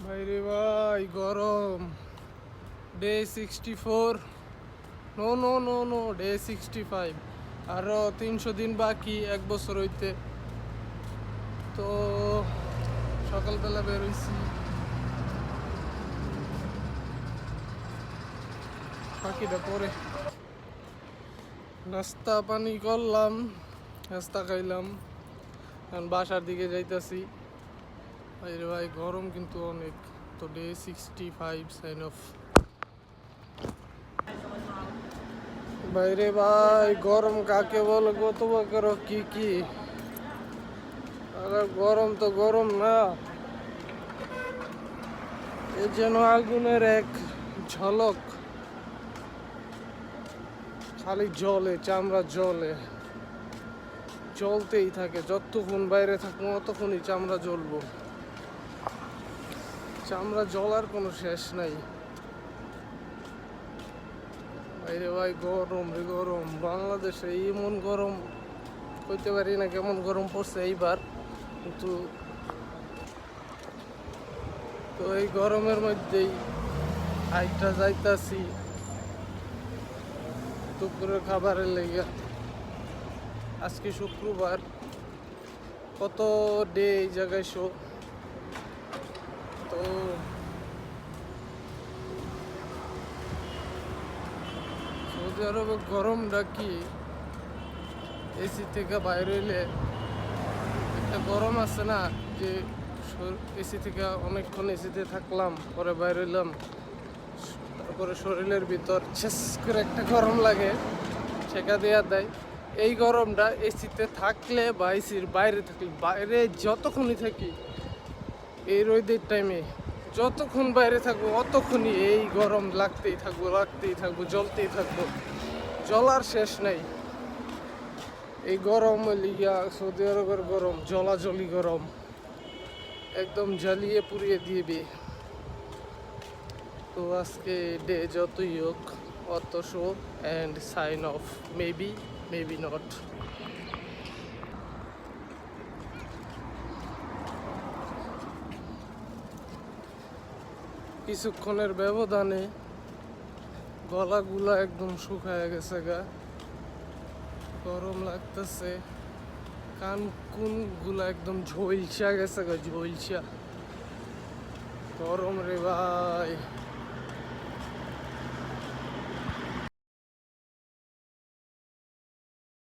ভাইরে ভাই গরম। Day 64, no no no no, day 65। আরো 300 দিন বাকি, 1 বছর হইতে। তো সকালবেলা বেরোইছি, বাকিটা পরে। নাস্তা পানি করলাম, নাস্তা খাইলাম, এখন বাসার দিকে যাইতাছি। ভাইরে ভাই গরম কিন্তু অনেক। তো ডে 65 সাইন অফ। বাইরে ভাই গরম কাকে বলে, কত প্রকার কি কি। আরে গরম তো গরম না, এ যেন আগুনের এক ঝলক। খালি জলে, চামড়া জলে, জ্বলতেই থাকে। যতক্ষণ বাইরে থাকবো ততক্ষণই চামড়া জ্বলবো। চামড়া জ্বলার কোনো শেষ নাই। বাইরে ভাই গরম রে গরম। বাংলাদেশে এমন গরম কইতে পারি না কেমন গরম পড়ছে এইবার। কিন্তু তো এই গরমের মধ্যেই হাইটটা যাইতাছি দুপুরের খাবারের লেগে। আজকে শুক্রবার, কত ডে এই জায়গায় শো। তো সৌদি আরবে গরমটা কি, এসি থেকে বাইরে হইলে একটা গরম আছে না, যে এসি থেকে অনেকক্ষণ এসিতে থাকলাম, পরে বাইরে হইলাম, তারপরে শরীরের ভিতর ছেস করে একটা গরম লাগে, সেকা দেওয়া দেয়। এই গরমটা এসিতে থাকলে বা এসির বাইরে থাকলে, বাইরে যতক্ষণই থাকি এই রোদের টাইমে, যতক্ষণ বাইরে থাকবো অতক্ষণই এই গরম লাগতেই থাকবো, জ্বলতেই থাকবো, জ্বলার শেষ নাই। এই গরম লিগা সৌদি আরবের গরম জ্বলাজলি গরম, একদম জ্বালিয়ে পুড়িয়ে দিবে। তো আজকে ডে যতই হোক, অত show and sign off, maybe not. কিছুক্ষণের ব্যবধানে গলাগুলা একদম শুকায় গেছে গা, গরম লাগতেছে। কান কুন গুলা একদম ঝলসা গেছে গা, ঝলসা গরম রে ভাই।